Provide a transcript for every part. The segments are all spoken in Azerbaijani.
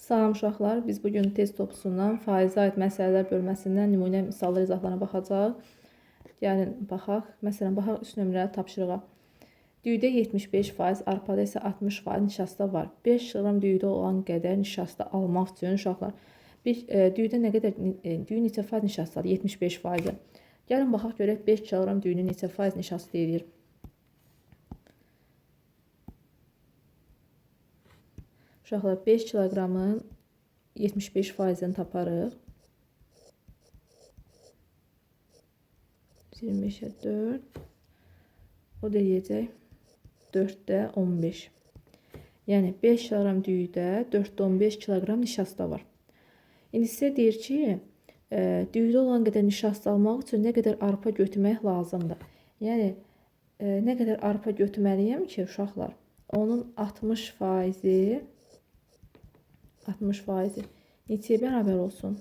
Salam uşaqlar, biz bugün test toplusundan faizə aid məsələlər bölməsindən nümunə misallar izahlarına baxacağıq. Gəlin baxaq. Məsələn, baxaq üst nömrəli tapşırığa. Düyüdə 75%, arpada isə 60% nişasta var. 5 kg düyüdə olan qədər nişasta almaq üçün uşaqlar, düyüdə nə qədər düyü neçə faiz nişastadır? 75%. Gəlin baxaq görək 5 kg düyünün neçə faiz nişasta edir. Uşaqlar 5 kiloqramın 75%-ni taparıq. 25-ə 4. O da yiyəcək 4-də 15. Yəni 5 kiloqram düyüdə 4-də 15 kiloqram nişasta var. İndi sizə deyir ki, düyüdə olan qədər nişasta almaq üçün nə qədər arpa götürmək lazımdır. Yəni nə qədər arpa götürməliyəm ki, uşaqlar, onun 60%-i neçəyə bərabər olsun?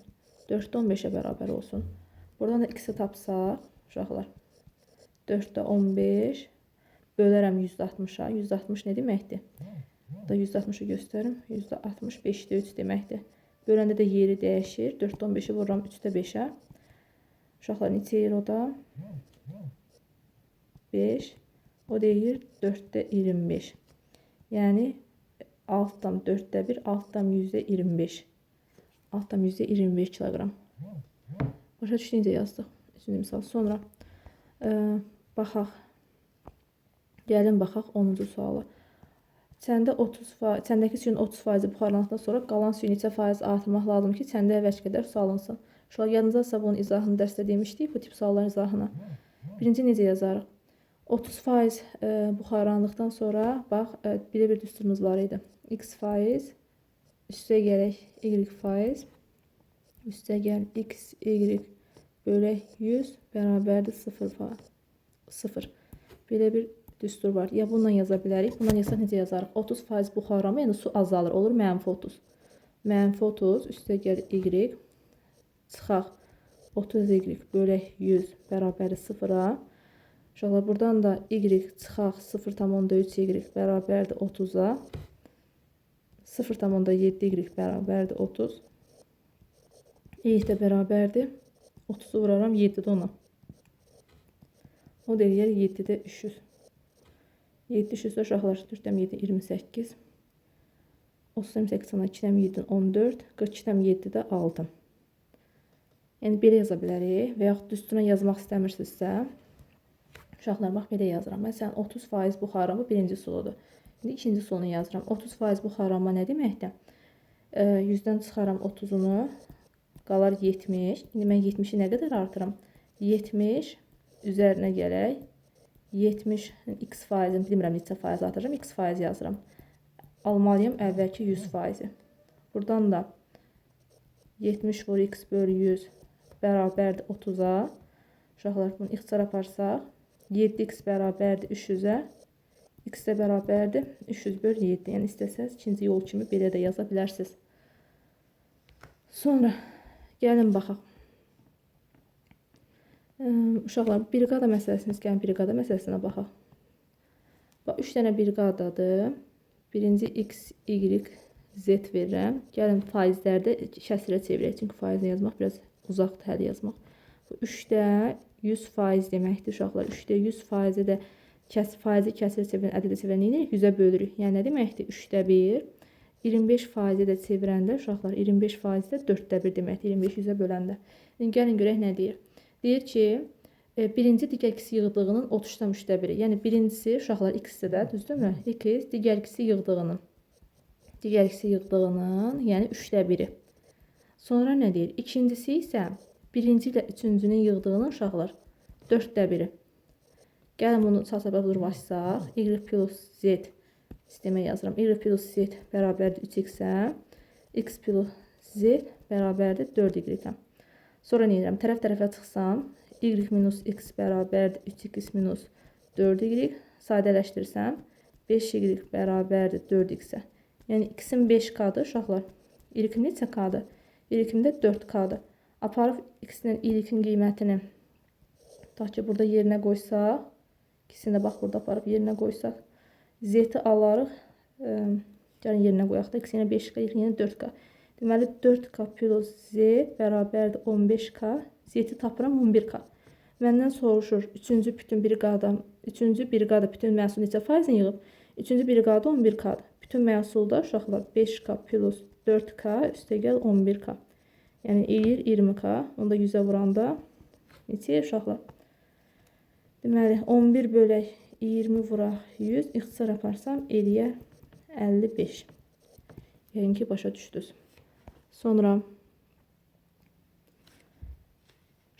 4-də 15-ə bərabər olsun. Buradan da x-i tapsaq, uşaqlar, 4-də 15 bölərəm 160-a. 160 nə deməkdir? Da 160-ı göstərim. 165-də 3 deməkdir. Böləndə də yeri dəyişir. 4-də 15-i vururam 3-də 5-ə. Uşaqlar, neçə yer o da? 5. O deyir 4-də 25. Yəni altdan 4-də 1, altdan %25. Altdan %25 kiloqram. Başa düşdüyüncə yazdıq. Üçüncü misal. Sonra baxaq. Gəlin baxaq 10-cu suala. Çəndəki suyun 30% buxarlandıqdan sonra qalan suyu neçə faiz artırmaq lazım ki, çəndə əvvəlki qədər su alınsın. Uşaqlar, yadınızdadırsa bunun izahını dərsdə demişdik, bu tip sualların izahını. Birinci necə yazarıq? 30% buxarlandıqdan sonra, bax, bir düsturumuz var idi. X faiz, üstə gələk Y faiz, üstə gəl X, Y bölək 100 bərabərdir 0. Belə bir düstur var. Ya bununla yaza bilərik. Bundan yazsaq necə yazarıq? 30% buxarlanma, yəni su azalır. Olur -30. -30 üstə gəl Y, çıxaq 30Y bölək 100 bərabərdir 0-a. Uşaqlar, buradan da Y çıxaq 0,3Y bərabərdir 30-a. 0,7Y bərabərdir 30. Y də bərabərdir. 30-u vuraram 7-də 10-a. O deyir 7-də 300. 7 300-də uşaqlar 4-7 28. 38 sana 2-7 14. 42-7-də 6. Yəni belə yaza bilərik. Və yaxud düsturuna yazmaq istəmirsinizsə, uşaqlar, bax, belə yazıram. Məsələn, 30% buxarlanma birinci suludur. İndi ikinci sulunu yazıram. 30% buxarlanma nə deməkdir? 100-dən çıxaram 30-unu, qalar 70. İndi mən 70-i nə qədər artıram? 70 üzərinə gələk. 70 x faizini bilmirəm neçə faiz artıracam. X faiz yazıram. Almalıyım əvvəlki 100%-i. Buradan da 70 vur x bölü 100 bərabərdir 30-a. Uşaqlar, bunu ixtisar aparsaq, 7x bərabərdir 300-ə. X də bərabərdir 300 bölü 7. Yəni istəsəz ikinci yol kimi belə də yaza bilərsiniz. Sonra gəlin baxaq. Uşaqlar, briqada məsələsiniz, gəlin briqada məsələsinə baxaq. Bax, 3 dənə briqadadır. Birinci x, y, z verirəm. Gəlin faizlərdə kəsrə çevirək. Çünki faizlə yazmaq biraz uzaqdır, həll yazmaq. 3-də 100% deməkdir uşaqlar. 3-də 100%-i də faizi kəsrə çevirən, ədədə çevirən neyinirik? 100-ə bölürük. Yəni nə deməkdir? 3-də 1. 25%-i də çevirəndə uşaqlar 25%-i də 4-də 1 deməkdir. 25 100-ə böləndə. İndi gəlin görək nə deyir. Deyir ki, birinci digər ikisi yığdığının 33-də 1-i. Yəni birincisi uşaqlar x-də də, düzdürmü? X digər ikisi yığdığının. Digər ikisi yığdığının, yəni 3-də 1-i. Sonra nə deyir? İkincisi isə birinci ilə üçüncünün yığdığının uşaqlar 4-də 1-i. Gəlin bunu çarçabaq vurvaşsaq, y plus z sistemə yazıram. Y plus z bərabərdir 3x-ə, x plus z bərabərdir 4y-ə. Sonra nə edirəm? Tərəf-tərəfə çıxsam, y minus x bərabərdir 3x minus 4y. Sadələşdirsəm, 5y bərabərdir 4x-ə. Yəni x-in 5k-dır uşaqlar. Y-in neçə k-dır? Y-in də 4k-dır. Aparıb x-lə y-in qiymətini tutaq ki, burada yerinə qoysaq, ikisini də bax burada aparıb yerinə qoysaq, z-i alarıq Gəlin yerinə qoyaq da. X yenə 5K, Y yenə 4K. Deməli 4K plus Z bərabərdir 15K. Z-i tapıram 11K. Məndən soruşur, üçüncü bütün briqada bütün məhsul neçə faizini yığıb? Üçüncü briqada 11K-dır. Bütün məhsulda uşaqlar 5K plus 4K üstəgəl 11K. Yəni eləyir 20K. Onu da 100-ə vuranda neçə uşaqlar? Deməli 11 bölək 20 vuraq 100. İxtisar aparsam eləyər 55. Yəni ki, başa düşdünüz. Sonra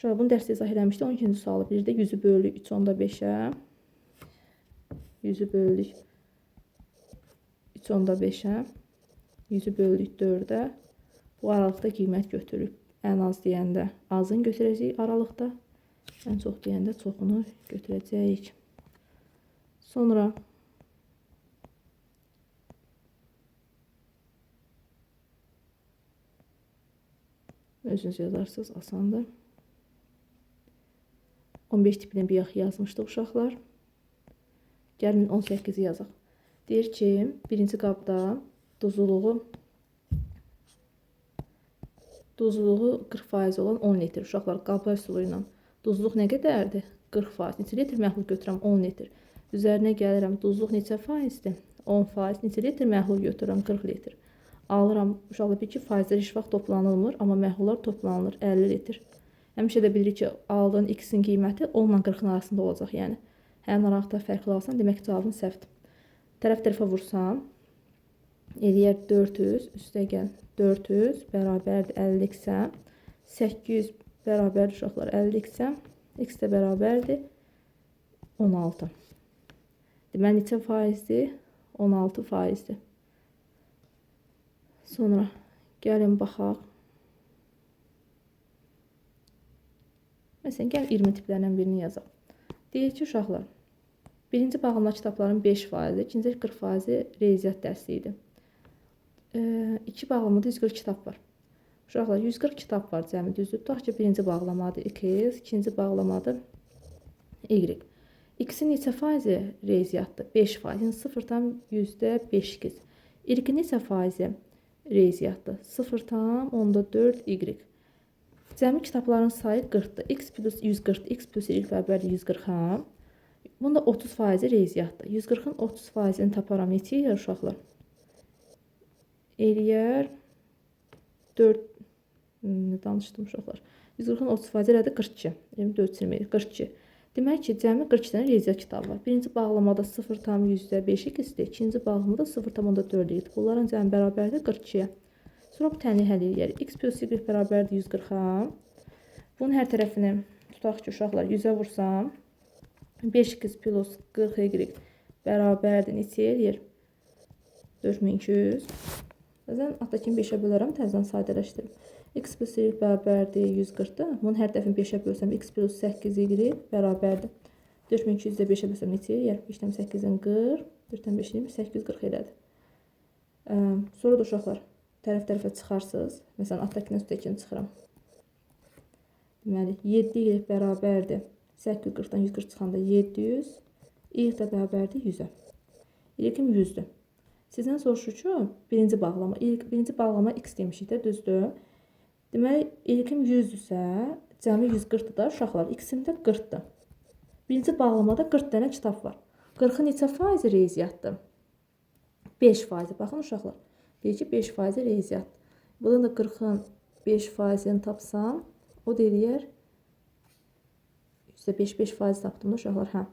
bunu dərsdə izah eləmişdi. 12-ci sualı bir də 100-ü bölürük 3/5-ə. 100-ü bölürük 3/5-ə. 100-ü bölürük 4-ə. Bu aralıqda qiymət götürürük. Ən az deyəndə azını götürəcəyik aralıqda. Ən çox deyəndə çoxunu götürəcəyik. Sonra özünüz yazarsınız, asandır. 15 tipini bir yax yazmışdıq uşaqlar. Gəlin 18-i yazaq. Deyir ki, birinci qabda duzluluğu 40% olan 10 litr. Uşaqlar, qablar sulu ilə duzluq nə qədərdir? 40%. Neçə litr məhlul götürürəm? 10 litr. Üzərinə gəlirəm, duzluq neçə faizdir? 10%. Neçə litr məhlul götürürəm? 40 litr. Alıram, uşaqlar bir ki, faizlər heç vaxt toplanılmır, amma məhlullar toplanılır 50 litr. Həmişə də bilirik ki, aldığın X-in qiyməti 10 ilə 40-ın arasında olacaq. Yəni, həmin araqda fərqli alsan, demək ki, cavabın səhvdir. Tərəf-tərəfə vursam, eləyər 400, üstə gəl 400 bərabərdir 50X-ə. 800 bərabərdir uşaqlar 50X-ə. X də bərabərdir 16. Deməli, neçə faizdir? 16%-dir. Sonra gəlin baxaq. Məsələn, gəl 20 tiplərdən birini yazaq. Deyək ki, uşaqlar, birinci bağlama kitabların 5%, ikinci 40%-i riyaziyyat dərsi idi. İki bağlamada 140 kitab var. Uşaqlar, 140 kitab var cəmi, düzdür. Tutaq ki, birinci bağlamadır X, ikinci bağlamadır Y. X-in neçə faizi riyaziyyatdır? 5%, yəni 0,5x. Y-in neçə faizi riyaziyyatdır? 0,4y. Cəmi kitabların sayı 40-dır. X plus 140, X plus Y bərabərdir 140-a. Bunda 30% riyaziyyatdır. 140-ın 30%-ni taparam. Neçə eləyər uşaqlar? Eləyər 4, danışdım uşaqlar. 140-ın 30% elədir 42. 24 silməyir, 42. Demək ki, cəmi 42 dənə riyaziyyat kitabı var. Birinci bağlamada 0,5x-dir. İkinci bağlamada 0,4x. Bunların cəmi bərabərdir 42-yə. Sonra bu tənliyi həll edək. X plus Y bərabərdir 140-a. Bunun hər tərəfini tutaq ki, uşaqlar 100-ə vursam, 5x plus 40y bərabərdir neçə eləyir? 4200. Bəzən atdakini 5-ə bölərəm, təzədən sadələşdirim. X plus Y bərabərdir 140-dır. Bunun hər tərəfini 5-ə bölsəm, X plus 8y bərabərdir. 4200-də 5-ə bölsəm neçə eləyir? 5-dən 8-in 40, 4-dən 5-in 840 elədir. Sonra da uşaqlar, tərəf-tərəfə çıxarsınız. Məsələn, atdakindən üstdəkini çıxıram. Deməli, 7y bərabərdir. 840-dan 140 çıxanda 700. Y də bərabərdir 100-ə. Y-im 100-dür. Sizdən soruşur ki, birinci bağlama X demişik də, düzdür. Deməli, Y-im 100-dürsə, cəmi 140-dır da uşaqlar. X-im də 40-dır. Birinci bağlamada 40 dənə kitab var. 40-ın neçə faizi riyaziyyatdır? 5%. Baxın uşaqlar. Deyir ki, 5% riyaziyyatdır. Bundan da 40-ın 5%-ni tapsam, o da eləyər. %5% tapdım da uşaqlar. Hə.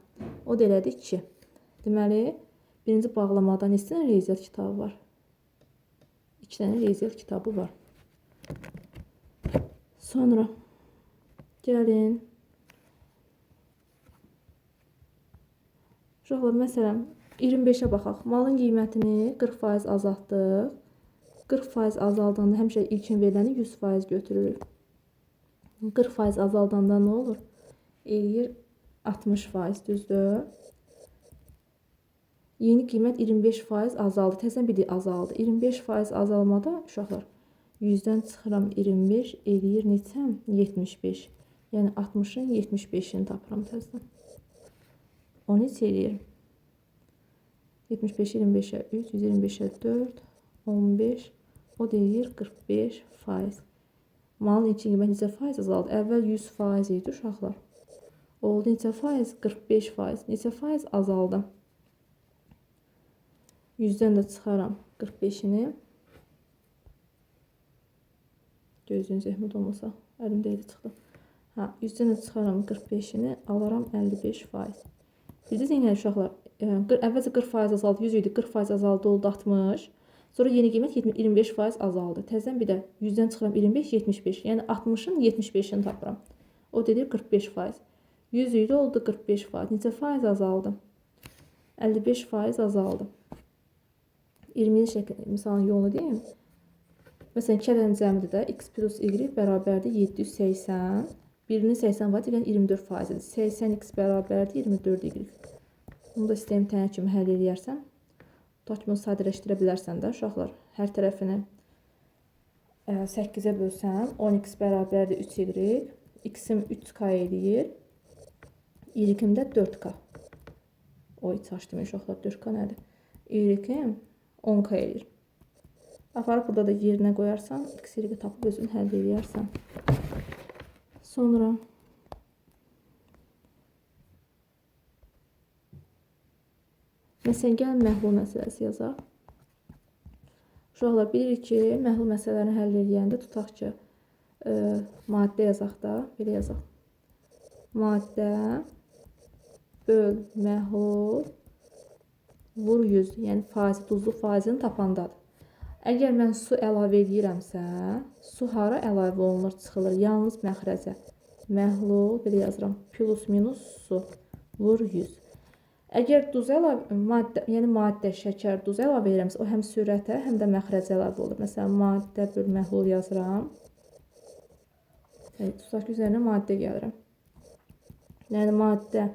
O da elədi 2. Deməli, birinci bağlamada neçə dənə riyaziyyat kitabı var? 2 dənə riyaziyyat kitabı var. Sonra gəlin. Uşaqlar, məsələn, 25-ə baxaq. Malın qiymətini 40% azaltdıq. 40% azaldanda həmişə ilkin veriləni 100% götürürük. 40% azaldanda nə olur? Eləyir 60%, düzdür. Yeni qiymət 25% azaldı. Təzən bir də azaldı. 25% azalmada uşaqlar 100-dən çıxıram 25 eləyir neçə? 75. Yəni 60-ın 75-ini tapıram təzən. O neçə eləyir? 75, 25-ə 3, 125-ə 4, 15, o deyir 45%. Malın ilkin qiymət neçə faiz azaldı? Əvvəl 100% idi uşaqlar. Oldu neçə faiz? 45%. Neçə faiz azaldı? 100-dən də çıxaram 45-ini. Gözünüz zəhmət olmasa, əlimdə idi çıxdı. 100-dən də çıxaram 45-ini, alaram 55%. Bilirsiniz, yəni uşaqlar, əvvəlcə 40% azaldı, 100 idi, 40% azaldı, oldu 60. Sonra yeni qiymət 25% azaldı. Təzədən bir də 100-dən çıxıram 25, 75. Yəni 60-ın 75-ini tapıram. O dedir 45%. 100 idi, oldu 45%. Neçə faiz azaldı? 55% azaldı. 20-ci şəkil, misalın yolunu deyim. Məsələn, 2 ədədin cəmidir də, x plus y bərabərdir 780. Birinin 80 var, yəni 24%-dir. 80x bərabərdir 24y. Bunu da sistem tənə kimi həll edərsən. Tutaq ki, bunu sadələşdirə bilərsən də uşaqlar. Hər tərəfini 8-ə bölsən, 10x bərabərdir 3y. X-im 3k eləyir. Y-im də 4k. Oy, çaşdım uşaqlar, 4k nədir? Y-im 10k eləyir. Aparıb burada da yerinə qoyarsan, x-y tapıb özünü həll edərsən. Sonra məsələn, gəlin məhlul məsələsi yazaq. Uşaqlar, bilirik ki, məhlul məsələlərini həll edəndə tutaq ki, maddə yazaq da, belə yazaq. Maddə böl məhlul vur 100, yəni faizi, duzluq faizini tapandadır. Əgər mən su əlavə edirəmsə, su hara əlavə olunur, çıxılır? Yalnız məxrəcə. Məhlul, belə yazıram, plus minus su vur 100. Əgər duz əlavə, yəni maddə, şəkər, duz əlavə edirəmsə, o həm sürətə, həm də məxrəcə əlavə olur. Məsələn, maddə böl məhlul yazıram. Tutaq ki, üzərinə maddə gəlirəm. Yəni maddə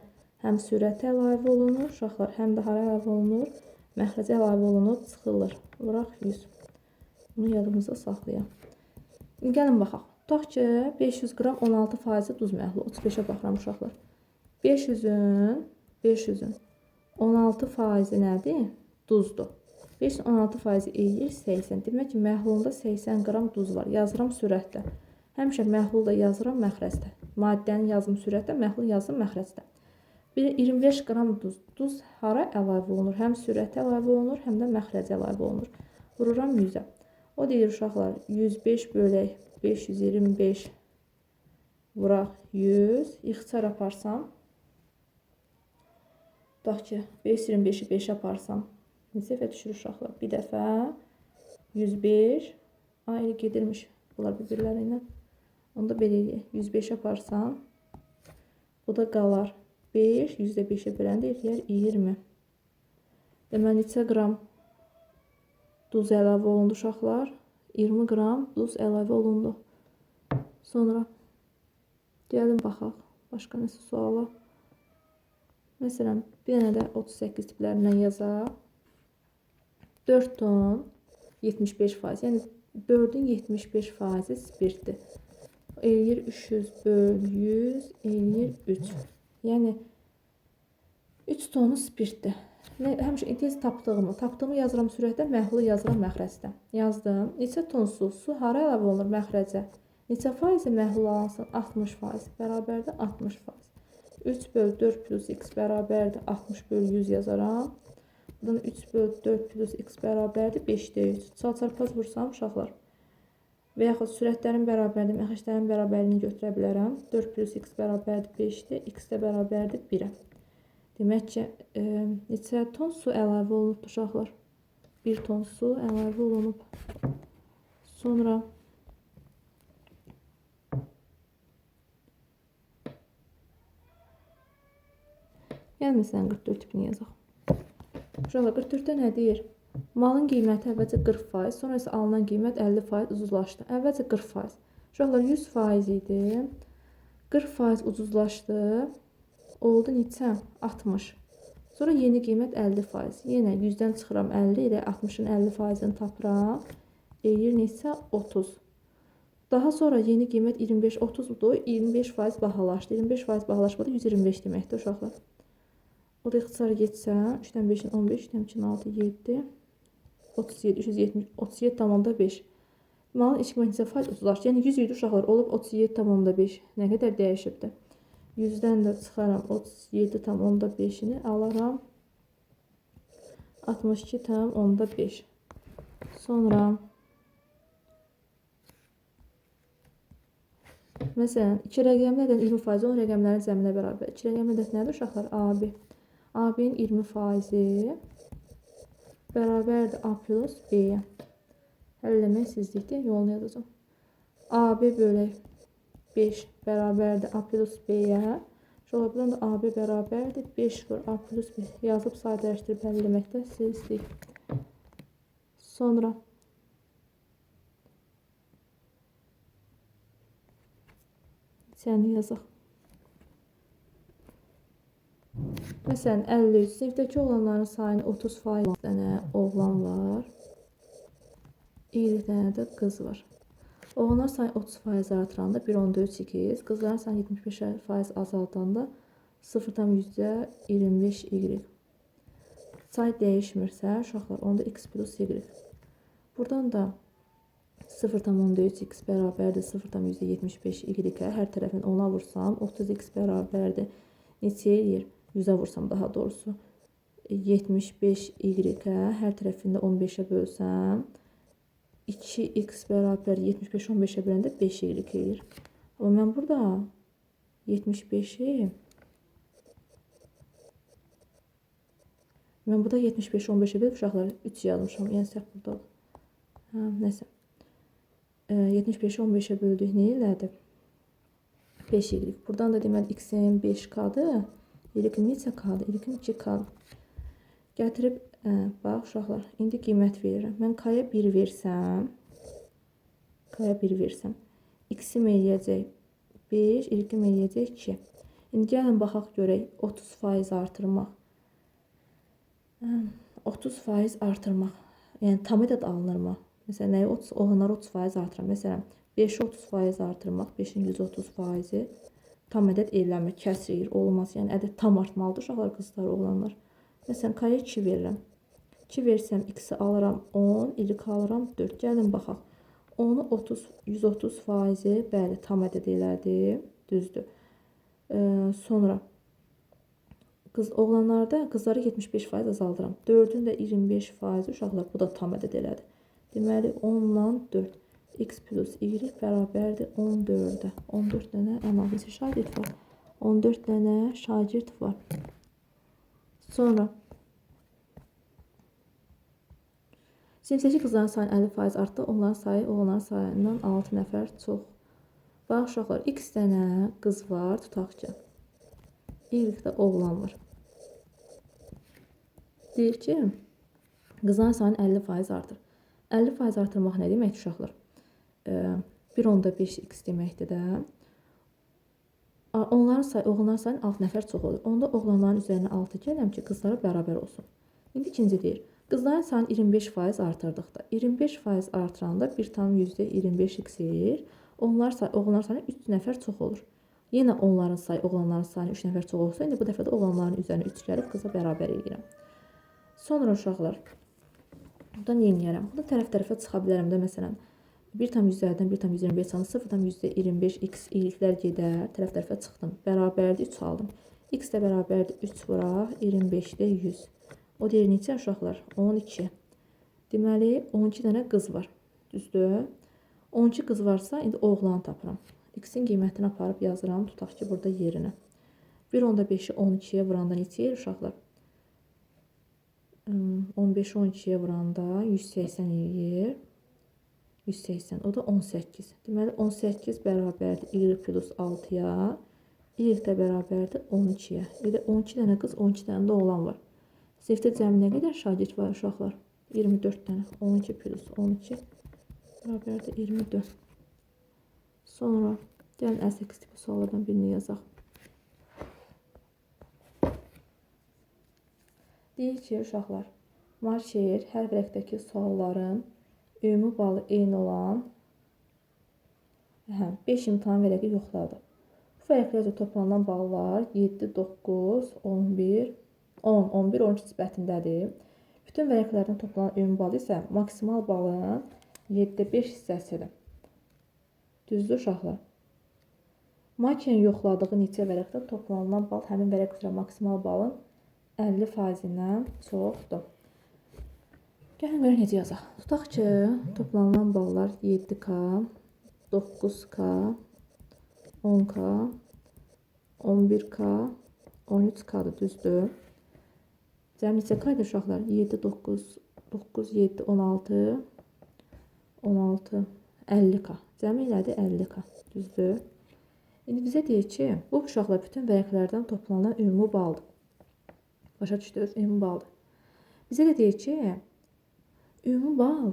həm sürətə əlavə olunur, uşaqlar, həm də hara əlavə olunur? Məxrəcə əlavə olunub, çıxılır. Vuraq 100. Bunu yadımızda saxlayaq. Gəlin baxaq. Tutaq ki, 500 qram 16% duz məhlulu. 35-ə baxıram uşaqlar. 500-ün 16% nədir? Duzdur. 516% eləyir 80. Demək ki, məhlulunda 80 qram duz var. Yazıram sürətlə. Həmişə məhlulda yazıram məxrəcdə. Maddənin yazım sürətlə, məhlul yazım məxrəcdə. Bir 25 qram duz. Duz hara əlavə olunur? Həm sürətə əlavə olunur, həm də məxrəcə əlavə olunur. Vururam 100-ə. O deyir uşaqlar, 105 bölək 525 vuraq 100. İxtisar aparsam. Tutaq ki, 525-i 5 aparsam. Neçə dəfə düşür uşaqlar? Bir dəfə 105. Ayrı gedirmiş. Bunlar bir-birləri ilə. Onda belə eləyək. 105 aparsam. Bu da qalar 5. 100-5-ə böləndə eləyər 20. Deməli, neçə qram duz əlavə olundu uşaqlar? 20 qram duz əlavə olundu. Sonra gəlin baxaq. Başqa nəsə suala. Məsələn, bir dənə də 38 tiplərindən yazaq. 4 ton 75%. Yəni 4-ün 75% spirtdir. Eləyir 300 böl 100 eləyir 3. Yəni 3 tonu spirtdir. Həmişə tez tapdığımı yazıram sürətdə, məhlulu yazıram məxrəcdə. Yazdım. Neçə ton su? Su hara əlavə olunur? Məxrəcə. Neçə faizi məhlul alınsın? 60%. Bərabərdir 60%. 3 böl 4 plus x bərabərdir 60 böl 100 yazaram. Buradan 3 böl 4 plus x bərabərdir 5-də 100. Çarpaz vursam uşaqlar. Və yaxud sürətlərin bərabərliyi, məxrəclərin bərabərliyini götürə bilərəm. 4 plus x bərabərdir 5-də, x də bərabərdir 1-ə. Demək ki, neçə ton su əlavə olunub uşaqlar? 1 ton su əlavə olunub. Sonra gəlməsən 44 tipini yazaq. Uşaqlar, 44-də nə deyir? Malın qiyməti əvvəlcə 40%, sonra isə alınan qiymət 50% ucuzlaşdı. Əvvəlcə 40%. Uşaqlar 100% idi. 40% ucuzlaşdı. Oldu neçə? 60. Sonra yeni qiymət 50%. Yenə 100-dən çıxıram 50 ilə 60-ın 50%-ni tapıram. Eləyir neçə? 30. Daha sonra yeni qiymət 25-30-dur. 25% bahalaşdı. 25% bahalaşmadı 125 deməkdir uşaqlar. O da ixtisara geçsə, 3-dən 5-in 15, 3-dən 2-in 6, 7. 37, 370, 37,5. Malın eksponencial faiz 30'lar. Yəni 100 idi uşaqlar, olub 37,5. Nə qədər dəyişibdir? 100-dən də çıxaram 37,5-ni alaram 62,5. Sonra məsələn 2 rəqəmlərdən 20% 10 rəqəmlərin cəminə bərabər. 2 rəqəmlər nədir uşaqlar? AB. AB-nin 20% bərabərdir A plus B-yə. Həll eləmək sizlikdir, yolunu yazacağım. AB bölək 5 bərabərdir A plus B-yə. Şöyle buradan da AB bərabərdir 5 vur A plus B. Yazıb sadələşdirib həll eləməkdə sizlik. Sonra səni yazaq. Məsələn 53 sinifdəki oğlanların sayını 30% dənə oğlan var. 20 dənə də qız var. Oğlanlar sayı 30% artıranda 1,4 qızların sayı 75% azaldanda 0,25 y. Say dəyişmirsə uşaqlar onda x plus y. Buradan da 0,4 x bərabərdir 0,75 y-ə. Hər tərəfini 10-a vursam 30x bərabərdir. Neçə eləyir? 100-ə vursam daha doğrusu 75 y-ə. Hər tərəfini 15-ə bölsəm 2x bərabər 75 15-ə böləndə 5 y eləyir. Amma mən burada 75-i 15-ə bölüb uşaqlar 3 yazmışam. Yəni səhv burdadır. Nəsə. 75-i 15-ə böldük. Nə elədi? 5 y. Buradan da deməli x-in 5k-dır. Y-in neçə k-dır? Y-in 2k-dır. Gətirib bax uşaqlar, indi qiymət verirəm. Mən k-ya 1 versəm, x-im eləyəcək 5, y-im eləyəcək 2. İndi gəlin baxaq görək 30% artırmaq. 30% artırmaq. Yəni tam ədəd alınırmı? Məsələn, nəyə 30, oğlanlar 30% artırır. Məsələn, 5-i 30% artırmaq, 5-in 130%-i tam ədəd eləmir, kəsir, olmaz. Yəni ədəd tam artmalıdır uşaqlar, qızlar, oğlanlar. Məsələn, k-ya 2 verirəm. 2 versəm x-i alıram 10, y-i alıram 4. Gəlin baxaq. 10-u 130%-i bəli tam ədəd elədi, düzdür. Sonra oğlanlarda qızları 75% azaldıram. 4-ün də 25% uşaqlar bu da tam ədəd elədi. Deməli 10-la 4 x plus y bərabərdir 14-ə. 14 dənə əlavəsi şagird var. 14 dənə şagird var. Sonra sinifdəki qızların sayı 50% artdı. Onların sayı oğlanların sayından 6 nəfər çox. Bax uşaqlar, x dənə qız var, tutaq ki. Y-də oğlan var. Deyir ki, qızların sayını 50% artır. 50% artırmaq nə demək uşaqlar? 1,5x deməkdir də. Oğlanların sayı 6 nəfər çox olur. Onda oğlanların üzərinə 6 gələm ki, qızlara bərabər olsun. İndi ikinci deyir. Qızların sayını 25% artırdıqda, 25% artıranda 1,25x eləyir. Oğlanların sayını 3 nəfər çox olur. Yenə onların sayı, oğlanların sayını 3 nəfər çox olsa, indi bu dəfə də oğlanların üzərinə 3 gəlib qıza bərabər eləyirəm. Sonra uşaqlar, buradan yeniyərəm. Burada tərəf-tərəfə çıxa bilərəm də, məsələn, 1,100-dən 1,25 çıxanı 0,25x iyiliklər gedər, tərəf-tərəfə çıxdım. Bərabərdir 3 aldım. X də bərabərdir 3 vuraq, 25-də 100. O deyir neçə uşaqlar? 12. Deməli, 12 dənə qız var. Düzdür? 12 qız varsa, indi oğlan tapıram. X-in qiymətini aparıb yazıram. Tutaq ki, burada yerinə. 1,5-i 12-yə vuranda neçə yer uşaqlar? 15-i 12-yə vuranda 180 yer. 180. O da 18. Deməli, 18 bərabərdir y plus 6-ya. Y də bərabərdir 12-yə. Elə 12 dənə qız, 12 dənə də oğlan var. Sinifdə cəmi nə qədər şagird var uşaqlar? 24 dənə. 12 plus 12 bərabərdir 24. Sonra gəlin 58 tipi suallardan birini yazaq. Deyir ki, uşaqlar, Marşer hər vərəqdəki sualların ümumi balı eyni olan 5 imtahan vərəqi yoxladı. Bu vərəqlərdə toplanan ballar 7, 9, 11, 10, 11, 12 nisbətindədir. Bütün vərəqlərdən toplanan ümumi bal isə maksimal balın 7/5 hissəsidir. Düzdür uşaqlar? Makin yoxladığı neçə vərəqdə toplanılan bal həmin vərəq üzrə maksimal balın 50%-dən çoxdur. Gəlin görə necə yazaq? Tutaq ki, toplanılan ballar 7K, 9K, 10K, 11K, 13K-dır, düzdür? Cəmi neçə K-dır uşaqlar? 7, 9, 9, 7, 16, 16, 50K. Cəmi elədi 50K, düzdür? İndi bizə deyir ki, bu uşaqlar bütün vərəqlərdən toplanan ümumi baldır. Başa düşdünüz? Ümumi baldır. Bizə də deyir ki, ümumi bal,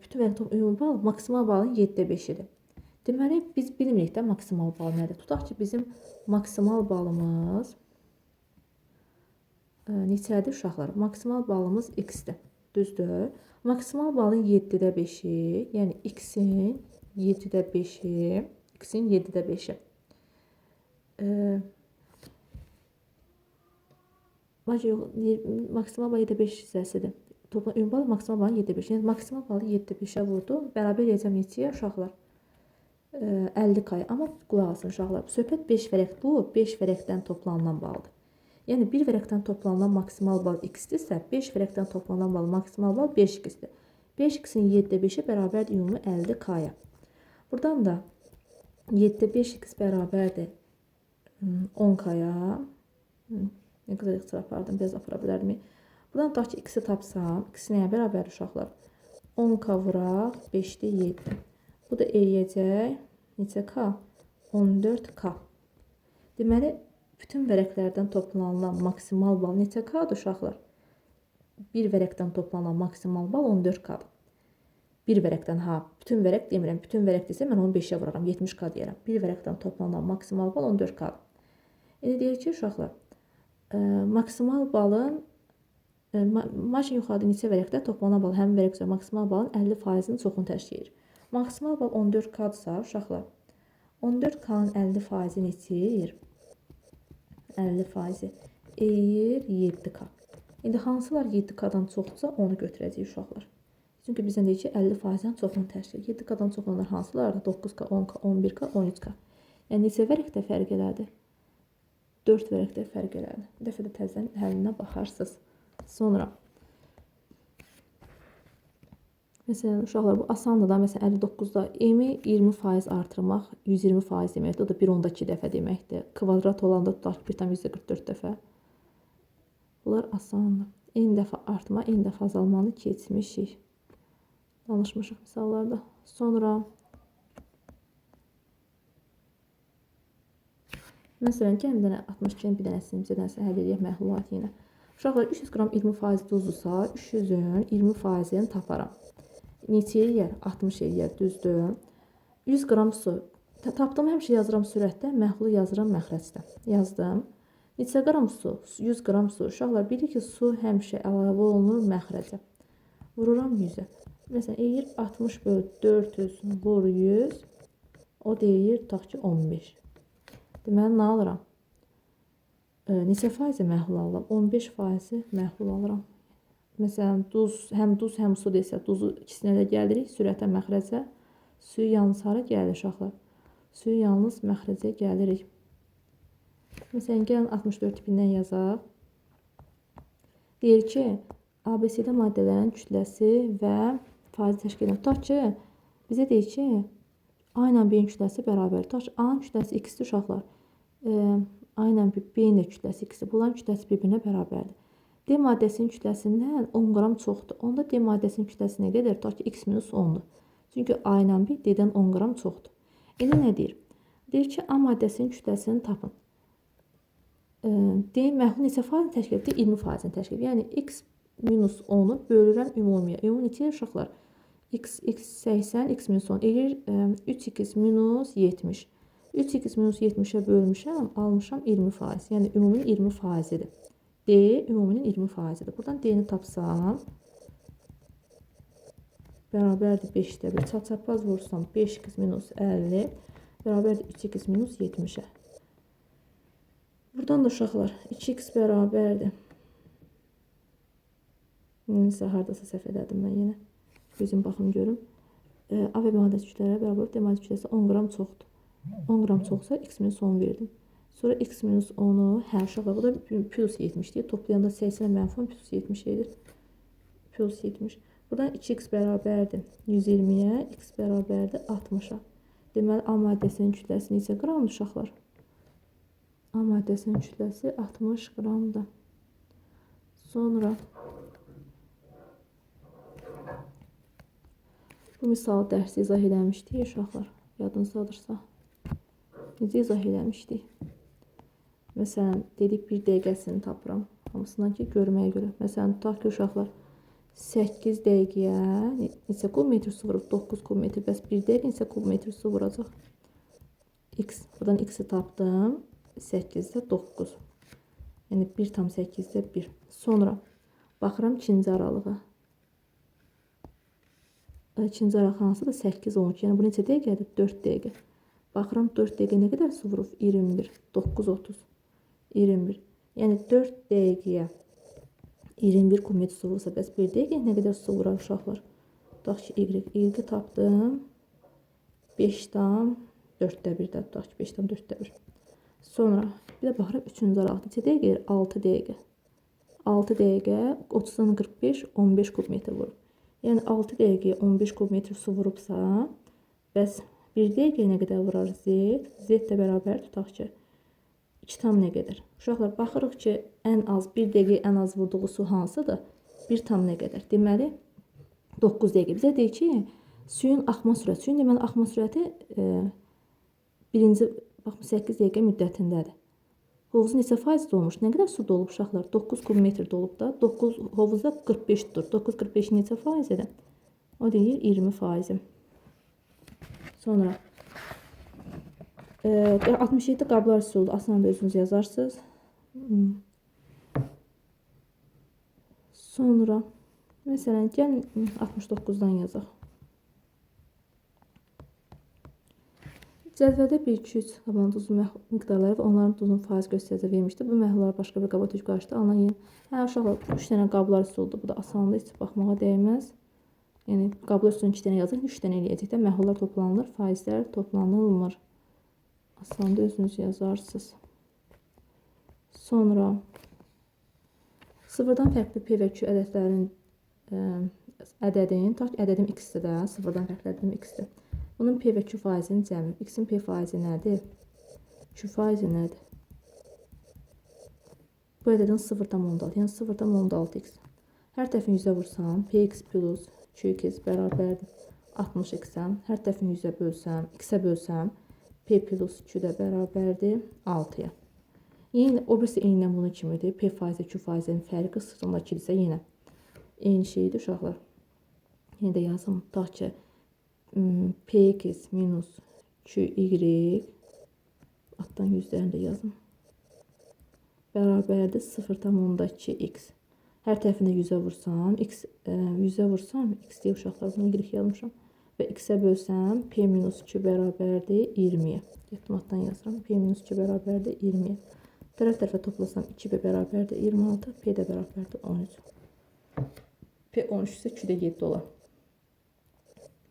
bütün vərəqlərdən ümumi bal maksimal balın 7/5-idir. Deməli, biz bilmirik də maksimal bal nədir. Tutaq ki, bizim maksimal balımız neçədir uşaqlar? Maksimal balımız x-dir. Düzdür? Maksimal balın 7/5-i, yəni x-in 7/5-i, x-in 7/5-i. Maksimal bal 7/5 hissəsidir. Toplam ümumi bal maksimal balın 7/5. Yəni maksimal balı 7/5-ə vurdu. Bərabər edəcəm neçəyə uşaqlar? 50K. Amma qulaq asın uşaqlar. Söhbət 5 vərəq bu, 5 vərəqdən toplanılan baldır. Yəni bir vərəqdən toplanan maksimal bal x-dirsə, 5 vərəqdən toplanan bal maksimal bal 5x-dir. 5x-in 7/5-i bərabərdir ümumi 50K-ya. Buradan da 7/5x bərabərdir 10K-ya. Ne qədər ixtira apardım, biraz apara bilərmi? Buradan tutaq ki, x-i tapsam, x nəyə bərabər uşaqlar? 10K vuraq, 5-də 7. Bu da eləyəcək neçə K? 14K. Deməli, bütün vərəqlərdən toplanılan maksimal bal neçə K-dır uşaqlar? Bir vərəqdən toplanan maksimal bal 14K-dır. Bir vərəqdən, bütün vərəq demirəm, bütün vərəq desə mən onu 5-ə vuraram, 70K deyərəm. Bir vərəqdən toplanan maksimal bal 14K-dır. İndi deyir ki, uşaqlar, maksimal balın, maşın yuxarıda neçə vərəqdə toplanan bal, həmin vərəq üzrə maksimal balın 50%-nin çoxunu təşkil edir. Maksimal bal 14K-dırsa, uşaqlar, 14K-nın 50%-i neçəyir? 50%-i eləyir 7K. İndi hansılar 7K-dan çoxdursa, onu götürəcəyik uşaqlar. Çünki bizdən deyir ki, 50%-dən çoxunu təşkil edir. 7K-dan çox olanlar hansılardır? 9K, 10K, 11K, 13K. Yəni, neçə vərəqdə fərq elədi? 4 vərəqdə fərq elədi. Bir dəfə də təzdən həllinə baxarsınız. Sonra, məsələn, uşaqlar, bu asandır da, məsələn, 59-da m-i 20% artırmaq 120% deməkdir. O da 1/2 dəfə deməkdir. Kvadrat olanda tutaq ki, 1,44 dəfə. Bunlar asandır. N dəfə artma, N dəfə azalmanı keçmişik. Danışmışıq misallarda. Sonra, məsələn, gəlin bir dənə 62-nin bir dənəsini həll edək məhlullat yenə. Uşaqlar, 300 qram 20% duzdursa, 300-ün 20%-ni taparam. Neçə eləyər? 60 eləyər, düzdür. 100 qram su. Tapdım, həmişə yazıram sürətdə, məhlulu yazıram məxrəcdə. Yazdım. Neçə qram su? 100 qram su. Uşaqlar, bilir ki, su həmişə əlavə olunur məxrəcə. Vururam 100-ə. Məsələn, eləyir 60/400 vur 100. O deyir, tutaq ki, 15. Deməli, nə alıram? Neçə faizi məhlul alıram? 15% məhlul alıram. Məsələn, həm duz, həm su desə, duzu ikisinə də gəlirik, sürətə, məxrəcə. Suyu yalnız hara gəlir uşaqlar? Suyu yalnız məxrəcə gəlirik. Məsələn, gəlin 64 tipindən yazaq. Deyir ki, ABC-də maddələrin kütləsi və faizi təşkil edir. Tutaq ki, bizə deyir ki, A ilə B-in kütləsi bərabər. Tutaq ki, A-nın kütləsi x-dir uşaqlar. A ilə B-in də kütləsi x-dir. Bunların kütləsi bir-birinə bərabərdir. D maddəsinin kütləsindən 10 qram çoxdur. Onda D maddəsinin kütləsi nə qədər? Tutaq ki, x minus 10-dur. Çünki A ilə B D-dən 10 qram çoxdur. İndi nə deyir? Deyir ki, A maddəsinin kütləsini tapın. D məhlul neçə faizini təşkil edir? 20%-ni təşkil edir. Yəni, x minus 10-u bölürəm ümumiyə. Ümumi neçə uşaqlar? X 80, x minus 10 edir 3x minus 70. 3x minus 70-ə bölmüşəm, almışam 20%. Yəni, ümuminin 20%-dir. D ümuminin 20%-dir. Buradan D-ni tapsam, bərabərdir 5-də 1. Çap-çapaz vursam 5x minus 50, bərabərdir 3x minus 70-ə. Buradan da uşaqlar 2x bərabərdir Neyse, hardasa səhv elədim mən yenə. Gözüm baxım görüm. A və B maddəsi kütlələri bərabər D maddəsi kütləsi 10 qram çoxdur. 10 qram çoxsa x minus 10 verdim. Sonra x minus 10'u hər uşaqlar, bu da plus 70 deyir. Toplayanda 80 mənfi 10 plus 70 edir. Plus 70. Buradan 2x bərabərdir 120'yə, x bərabərdir 60'a. Deməli, A maddəsinin kütləsi neçə qramdır uşaqlar? A maddəsinin kütləsi 60 qramdır. Sonra bu misal dərsi izah eləmişdik uşaqlar. Yadınızdadırsa. Necə izah eləmişdik? Məsələn, dedik 1 dəqiqəsini tapıram. Hamısından ki, görməyə görə. Məsələn, tutaq ki, uşaqlar 8 dəqiqəyə neçə kub metr su vurub? 9 kub metr. Bəs 1 dəqiqə neçə kub metr su vuracaq? X. Buradan x-i tapdım. 8'də 9. Yəni 1,8'də 1. Sonra baxıram ikinci aralığa. İkinci aralıq hansıdır? 8, 12. Yəni bu neçə dəqiqədir? 4 dəqiqə. Baxıram 4 dəqiqə nə qədər su vurub? 21. 9, 30. 21. Yəni 4 dəqiqəyə 21 kub metr su vursa, bəs 1 dəqiqə nə qədər su vurar uşaqlar? Tutaq ki, y tapdım. 5'dan 4'də 1-də tutaq ki, 5'dan 4'də 1. Sonra bir də baxıram 3-cü aralıq neçə dəqiqə? 6 dəqiqə. 6 dəqiqə 30'dan 45, 15 kub metr vurur. Yəni 6 dəqiqəyə 15 kub metr su vurubsa, bəs 1 dəqiqəyə nə qədər vurar Z? Z də bərabər tutaq ki, 2 tam nə qədər? Uşaqlar, baxırıq ki, ən az 1 dəqiqəyə ən az vurduğu su hansıdır? 1 tam nə qədər? Deməli, 9 dəqiqə. Bizə deyir ki, suyun axma sürəti. Suyun deməli axma sürəti birinci 8 dəqiqə müddətindədir. Hovuzun neçə faiz dolmuş? Nə qədər su dolub uşaqlar? 9 kub metr dolub da. 9 hovuzda 45'dir. 9-45 neçə faiz edir? O deyir 20 faizi. Sonra 67 qablar üstü oldu. Aslında da özünüz yazarsınız. Sonra məsələn gəlin 69'dan yazaq. Cədvəldə 1-2-3 qabların duzlu miqdarları və onların duzun faiz göstəricisi vermişdi. Bu məhlulları başqa bir qaba töküb qarşıda alınan yerin. Hə uşaqlar 3 dənə qablar üstü oldu. Bu da asandır, heç baxmağa dəyməz. Yəni qablar üstünün 2 dənə yazır, 3 dənə eləyəcək də məhlullar toplanılır, faizlər toplanılmır. Aslında özünüz yazarsınız. Sonra sıfırdan fərqli P və Q ədədlərin ədədin, tutaq ki, ədədim x-dir də, sıfırdan fərqli ədədim x-dir. Bunun P və Q faizinin cəmi. X'in P faizi nədir? Q faizi nədir? Bu ədədin 0,6. Yəni 0,6x. Hər tərəfini 100'ə vursam, Px plus Qx bərabərdir 60x-ə. Hər tərəfini 100'ə bölsəm, x-ə bölsəm, P plus Q də bərabərdir 6'ya. Yəni, o birisi eynilə bunun kimidir. P faizi, Q faizinin fərqi sıfırındakı isə yenə eyni şeydir uşaqlar. Yenə də yazım. Tutaq ki, Px minus Qy altdan yüzlərini də yazım. Bərabərdir 0,2x. Hər tərəfində 100'ə vursam, x 100'ə vursam, x deyə uşaqlar bunu y yazmışam. Və x-ə bölsəm, P minus Q bərabərdir 20'yə. Getdim altdan yazıram. P minus Q bərabərdir 20'yə. Tərəf-tərəfə toplasam 2P bərabərdir 26, P də bərabərdir 13. P 13 isə Q də 7 olar.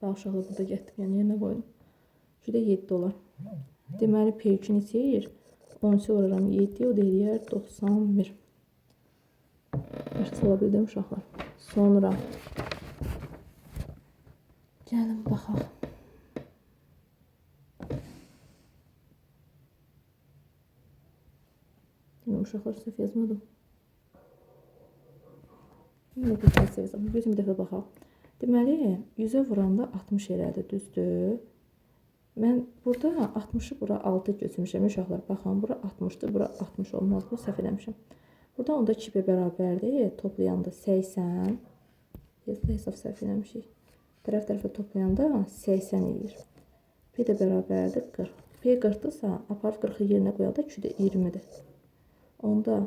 Bax uşaqlar burada getdim, yəni yerinə qoydum. Q də 7 olar. Deməli P2 neçə eləyir? 13 olaram 7, o da eləyər 91. Başqa ola bildim uşaqlar. Sonra gəlin baxaq. Uşaqlar səhv yazmadım. Gözüm bir dəfə baxaq. Deməli, 100'ə vuranda 60 elədi, düzdür. Mən burada 60'ı bura 6 götürmüşəm uşaqlar. Baxın, bura 60'dır, bura 60 olmaz. Bu səhv eləmişəm. Burada onda 2P bərabərdir. Toplayanda 80. Hesab səhv eləmişik. Tərəf-tərəfə toplayanda 80 eləyir. P də bərabərdir 40. P 40'dırsa, aparıb 40'ı yerinə qoyanda Q də 20'dir. Onda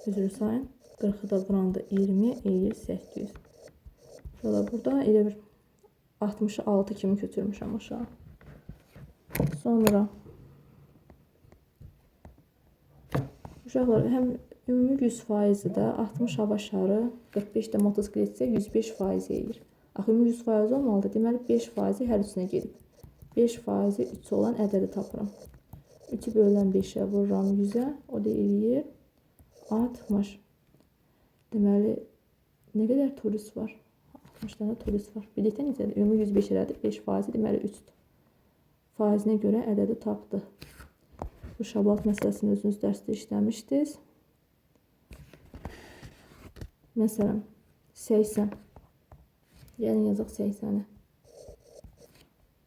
üzrü sayın 40'ı da vuranda 20 eləyir 800. Şöyle burada elə bir 66 kimi götürmüşəm aşağı. Sonra uşaqlar həm Ümumi 100% də 60 hava şarı 45 də motosiklet isə 105% eləyir. Axı ümumi 100% olmalıdır. Deməli 5% hər üçünə gedib. 5% 3 olan ədədi tapıram. 3-ü bölünən 5-ə vururam 100-ə. O da eləyir 60. Deməli nə qədər turist var? 60 dənə turist var. Biletə necədir? Ümumi 105 elədi. 5% deməli 3-dür. Faizinə görə ədədi tapdı. Bu şablot məsələsini özünüz dərsdə işləmişdiniz. Məsələn, 80. Yəni yazaq 80-i.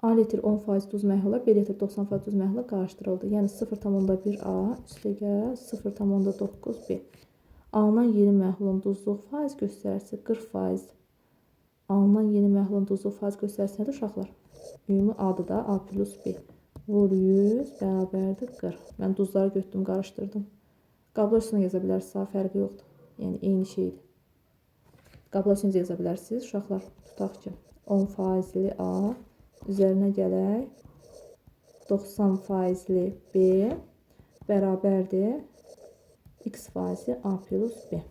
A litr 10% duz məhlula, B litr 90% duz məhlula qarışdırıldı. Yəni 0,1 A üstəgəl 0,9 B. Alınan yeni məhlulun duzluq faiz göstərisi 40%. Alınan yeni məhlulun duzluq faiz göstərisi nədir uşaqlar? Ümumi adı da A plus B. Vur 100 bərabərdir 40. Mən duzları götürdüm, qarışdırdım. Qablar üstünə yaza bilərsiniz, fərqi yoxdur. Yəni eyni şeydir. Qablar üstünə yaza bilərsiniz uşaqlar. Tutaq ki 10%li A üzərinə gələk 90%li B bərabərdir X faizi A plus B.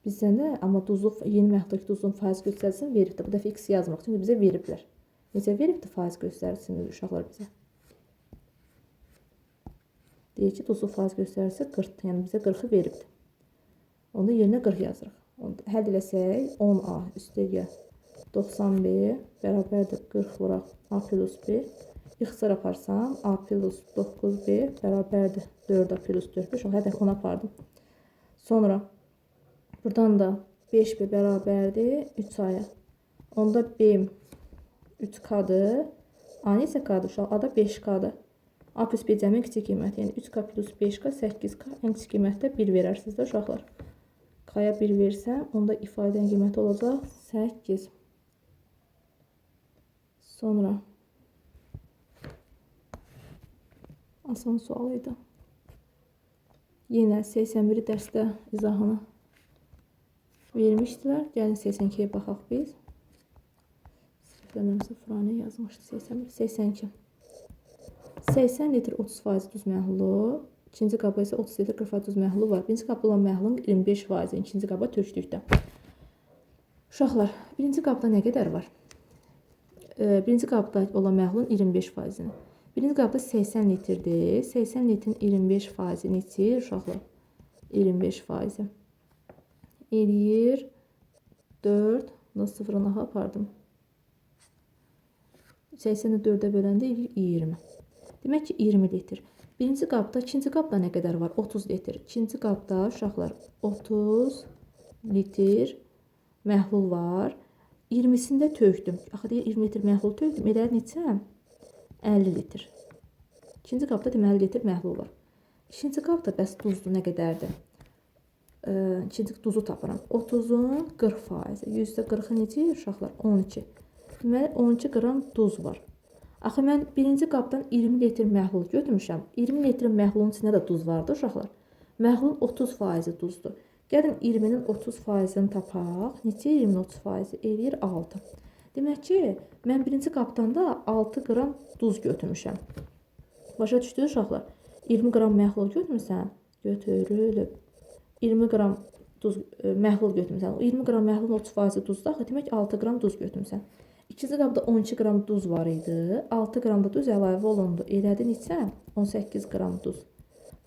Bizdən də amma duzluq, yeni məhdudakı duzluğun faiz göstərisini veribdir. Bu dəfə X yazmaq. Çünki bizə veriblər. Necə veribdir faiz göstərisini uşaqlar bizə? Deyir ki, duzluq faiz göstərisi 40. Yəni bizə 40-ı veribdir. Onda yerinə 40 yazırıq. Həll eləsək 10A üstəgəl 90B bərabərdir 40 vuraq A plus B. İxtisar aparsam A plus 9B bərabərdir 4A plus 4B. Hətta 10 apardım. Sonra buradan da 5B bərabərdir 3A'ya. Onda B 3K'dır. A isə K'dır uşaq. A da 5K'dır. A plus B cəmin kiçik qiyməti. Yəni 3K plus 5K 8K. Ən kiçik qiymətdə 1 verərsiniz də uşaqlar. K'ya 1 versəm, onda ifadənin qiyməti olacaq 8. Sonra asan sual idi. Yenə 81-i dərsdə izahını vermişdilər. Gəlin 82-yə baxaq biz. Sifrləməmsə Furani yazmışdı 81, 82. 80 litr 30% duz məhlulu, ikinci qaba isə 30 litr 40% duz məhlulu var. Birinci qabda olan məhlulun 25%, ikinci qaba tökdükdə. Uşaqlar, birinci qabda nə qədər var? Birinci qabda olan məhlulun 25%-ni. Birinci qabda 80 litrdir. 80 litrin 25%-i neçir uşaqlar? 25%. Eləyir 4, nasıl sıfırını apardım? 80-i 4-ə böləndə eləyir 20. Demək ki 20 litr. Birinci qabda, ikinci qabda nə qədər var? 30 litr. İkinci qabda uşaqlar 30 litr məhlul var. 20-sində tökdüm. Axı deyir 20 litr məhlul tökdüm. Elə neçə? 50 litr. İkinci qabda deməli litr məhlul var. İkinci qabda bəs duzlu nə qədərdir? İkinci duzu tapıram. 30-un 40%. %40-ı necə uşaqlar? 12. Deməli 12 qram duz var. Axı mən birinci qabdan 20 litr məhlul götürmüşəm. 20 litr məhlulun içində də duz vardı uşaqlar. Məhlulun 30% duzdur. Gəlin 20-nin 30%-ni tapaq. Neçə 20-nin 30%? Eləyir 6. Demək ki, mən birinci qabdan da 6 qram duz götürmüşəm. Başa düşdünüz uşaqlar? 20 qram məhlul götürmüsən, götürülüb. 20 qram duz məhlul götürmüsən. 20 qram məhlulun 30% duzdur. Axı demək 6 qram duz götürmüsən. İkinci qabda 12 qram duz var idi. 6 qram da duz əlavə olundu. Elədi neçə? 18 qram duz.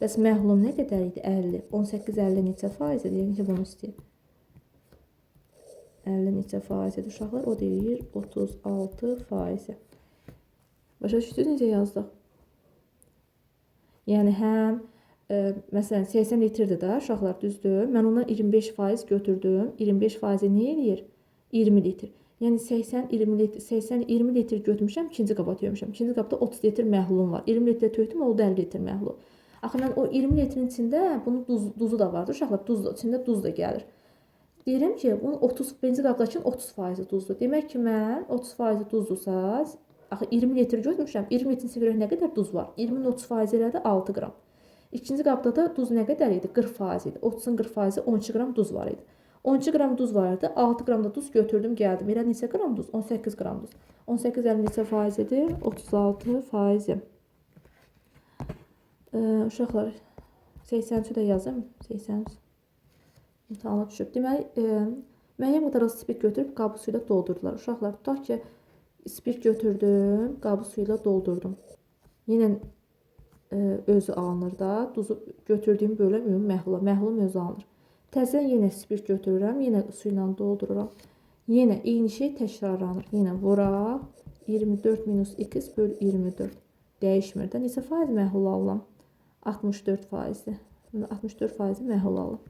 Bəs məhlulum nə qədər idi? 50. 18 50 neçə faizdir? Yəni ki, bunu istəyir. 50 neçə faizdir uşaqlar? O deyir 36%. Başa düşdünüz necə yazdıq? Yəni həm məsələn 80 litrdir də uşaqlar, düzdür? Mən ondan 25% götürdüm. 25% nə eləyir? 20 litr. Yəni 80-20 litr götürmüşəm, ikinci qaba tökmüşəm. İkinci qabda 30 litr məhlulum var. 20 litr tökdüm, oldu 50 litr məhlul. Axı mən o 20 litrin içində bunun duzu da vardır uşaqlar. İçində duz da gəlir. Deyirəm ki, bunun 30-cu qabdakının 30% duzdur. Demək ki, mən 30% duzdursa, axı 20 litr götürmüşəm. 20 litrin içində görək nə qədər duz var? 20-nin 30% elədi 6 qram. İkinci qabda da duz nə qədər idi? 40% idi. 30-un 40%, 12 qram duz var idi. 12 qram duz vardı, 6 qram da duz götürdüm, gəldim. Elə neçə qram duz? 18 qram duz. 18 50 neçə faiz edir? 36%. Uşaqlar 83-ü də yazım. 83 imtahana düşüb. Deməli, müəyyən miqdarda spirt götürüb qabı su ilə doldurdular. Uşaqlar, tutaq ki, spirt götürdüm, qabı su ilə doldurdum. Yenə özü alınır da. Duzu götürdüyüm bölüm məhlula. Məhlulum özü alınır. Təzədən yenə spirt götürürəm, yenə su ilə doldururam. Yenə eyni şey təkrarlanır. Yenə vuraq. 24 minus x böl 24. Dəyişmir də. Neçə faiz məhlul alıram? 64%. 64% məhlul alım.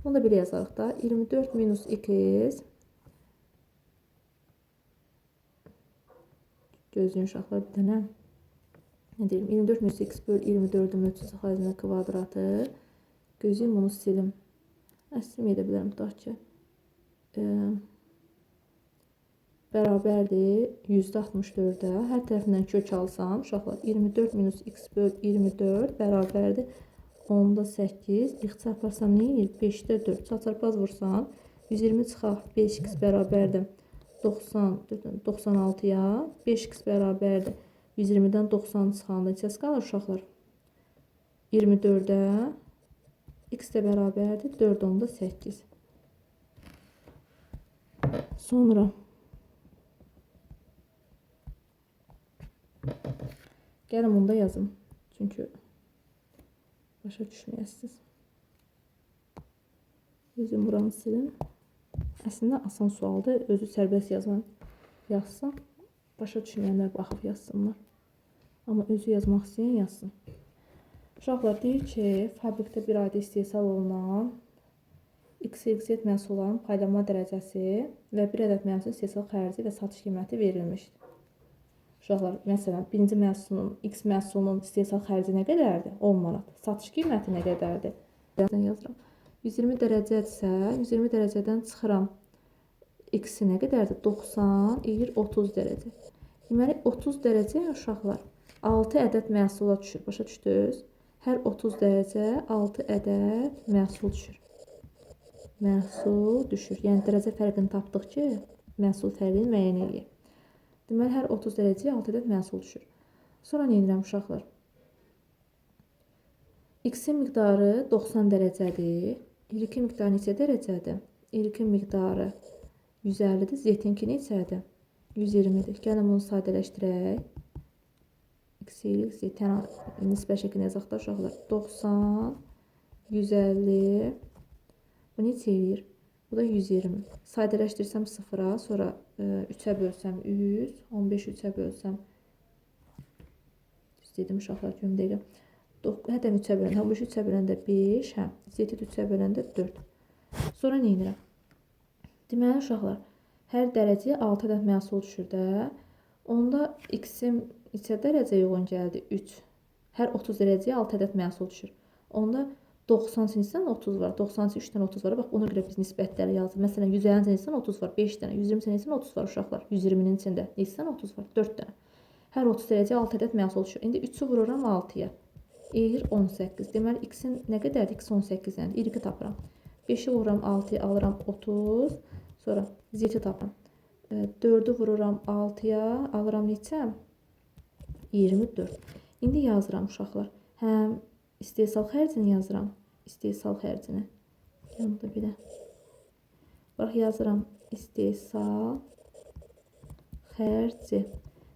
Bunu da belə yazarıq da. 24 minus x gözləyin uşaqlar bir dənə. Ne deyim? 24 minus x böl 24'ün ölçüsü xaricinə kvadratı. Gözləyim bunu silim. Silməyə də bilərəm tutaq ki. Bərabərdir %64'ə. Hər tərəfindən kök alsam, uşaqlar 24 minus x böl 24 bərabərdir 10'da 8. X çarparsam nə edir? 5'də 4. Çarpaz vursam 120 çıxaq 5x bərabərdir 96'ya. 5x bərabərdir 120'dən 90 çıxanda neçəsi qalır uşaqlar? 24'ə. X də bərabərdir 4 10'da 8. Sonra gəlin bunu da yazım. Çünki başa düşməyəsiniz. Özüm buranı silin. Əslində asan sualdır. Özü sərbəst yazsam başa düşməyənlər baxıb yazsınlar. Amma özü yazmaq istəyən yazsın. Uşaqlar deyir ki, fabrikdə bir ayda istehsal olunan XYZ məhsulların paylanma dərəcəsi və bir ədəd məhsulun istehsal xərci və satış qiyməti verilmişdir. Uşaqlar, məsələn, birinci məhsulun, X məhsulunun istehsal xərci nə qədərdir? 10 manat. Satış qiyməti nə qədərdir? Yazıram. 120 dərəcədirsə, 120 dərəcədən çıxıram. X-i nə qədərdir? 90, eğir 30 dərəcə. Deməli, 30 dərəcə uşaqlar 6 ədəd məhsula düşür. Başa düşdünüz? Hər 30 dərəcə 6 ədəd məhsul düşür. Məhsul düşür. Yəni, dərəcə fərqini tapdıq ki, məhsul fərqini müəyyən edək. Deməli, hər 30 dərəcəyə 6 ədəd məhsul düşür. Sonra nə edirəm uşaqlar? X-in miqdarı 90 dərəcədir. Y-in miqdarı neçə dərəcədir? Y-in miqdarı 150-dir. Z-inki neçədir? 120-dir. Gəlin bunu sadələşdirək. X, Y, Z. Nisbət şəklində yazaq da uşaqlar. 90, 150. Bu neçə eləyir? Bu da 120. Sadələşdirsəm 0'a, sonra 3'ə bölsəm 100, 15 3'ə bölsəm. İstəydim uşaqlar görüm dəqiqə. Hədəm 3'ə böləndə, 15 3'ə böləndə 5, hə, Z 3'ə böləndə 4. Sonra nə edirəm? Deməli uşaqlar, hər dərəcəyə 6 ədəd məhsul düşür də. Onda X-in neçə dərəcə uyğun gəldi? 3. Hər 30 dərəcəyə 6 ədəd məhsul düşür. Onda 90 sinisindən 30 var. 90 3 dənə 30 var. Bax, ona görə biz nisbətləri yazırıq. Məsələn, 150 sinisindən 30 var. 5 dənə. 120 sinisindən 30 var uşaqlar. 120'nin içində. Neçədən 30 var? 4 dənə. Hər 30 dərəcəyə 6 ədəd məhsul düşür. İndi 3'ü vururam 6'ya. Eğir 18. Deməli, X-in nə qədərdir? X 18-dən. Y-i tapıram. 5'i vururam 6'ya, alıram 30. Sonra Z-i tapıram. 4'ü vururam 6'ya, alıram neçə? 24. İndi yazıram uşaqlar. Həm istehsal xərcini yazıram. İstehsal xərcini. Yanında belə. Bax, yazıram. İstehsal xərci.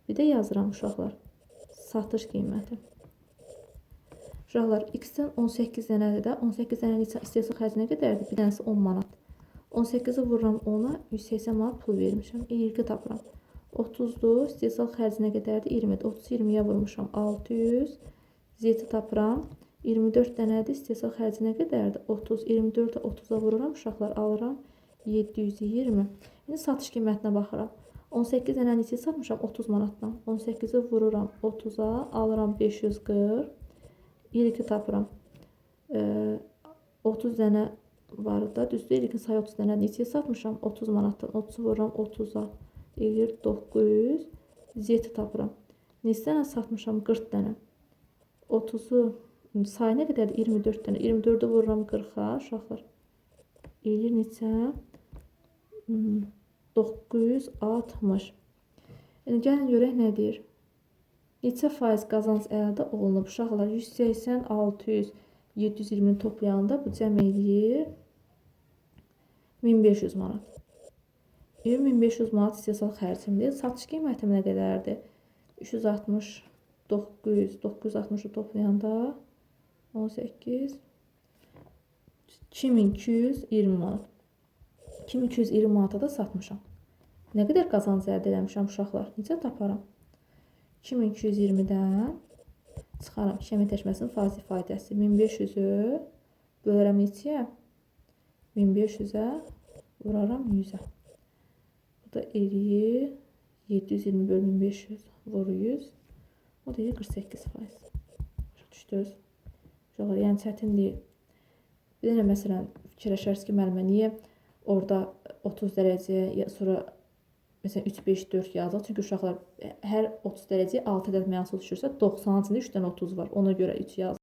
Bir də yazıram uşaqlar. Satış qiyməti. Uşaqlar, X-dən 18 dənədir də. 18 dənə istehsal xərcinə qədərdir? Bir dənəsi 10 manat. 18'i vururam 10'a, 180 manat pul vermişəm. Y-i tapıram. 30'dur. İstehsal xərcinə qədərdir? 20'dir. 30'u 20'yə vurmuşam. 600. Z-i tapıram. 24 dənədir. İstehsal xərcinə qədərdir? 30. 24'ə 30'a vururam. Uşaqlar, alıram. 720. İndi satış qiymətinə baxıram. 18 dənə neçə satmışam? 30 manatdan. 18'i vururam 30'a. Alıram 540. Y-i tapıram. 30 dənə var da. Düzdür. Y-in sayı 30 dənə neçə satmışam? 30 manatdan. 30'u vururam 30'a. Eğir 900. Z-i tapıram. Neçə dənə satmışam? 40 dənə. 30'u sayı nə qədərdir? 24 dənə. 24'ü vururam 40'a. Uşaqlar. Eğir neçə? 960. Yəni, gəlin görək nə deyir? Neçə faiz qazanc əldə olunub? Uşaqlar 180, 600, 720-ni toplayanda bu cəm eləyir 1500 manat. 1500 manat istehsal xərcimdir. Satış qiymətim nə qədərdir? 360, 900, 960-ı toplayanda 18, 2220 manat. 2220 manata da satmışam. Nə qədər qazanc əldə eləmişəm uşaqlar? Necə taparam? 2220-dən çıxaram. İşləm təkməsinin faiz ifadəsi. 1500-ü bölərəm neçəyə? 1500-ə vuraram 100-ə. Bu da eləyir 720 bölü 1500 vur 100. O da eləyir 48 faiz. Düşdünüz? Uşaqlar, yəni çətin deyil. Bir dənə məsələn fikirləşərsiniz ki, müəllimə niyə orada 30 dərəcə, sonra məsələn 3, 5, 4 yazaq. Çünki uşaqlar hər 30 dərəcəyə 6 ədəd mənsup düşürsə 90-cında 3 dənə 30 var. Ona görə 3 yazır.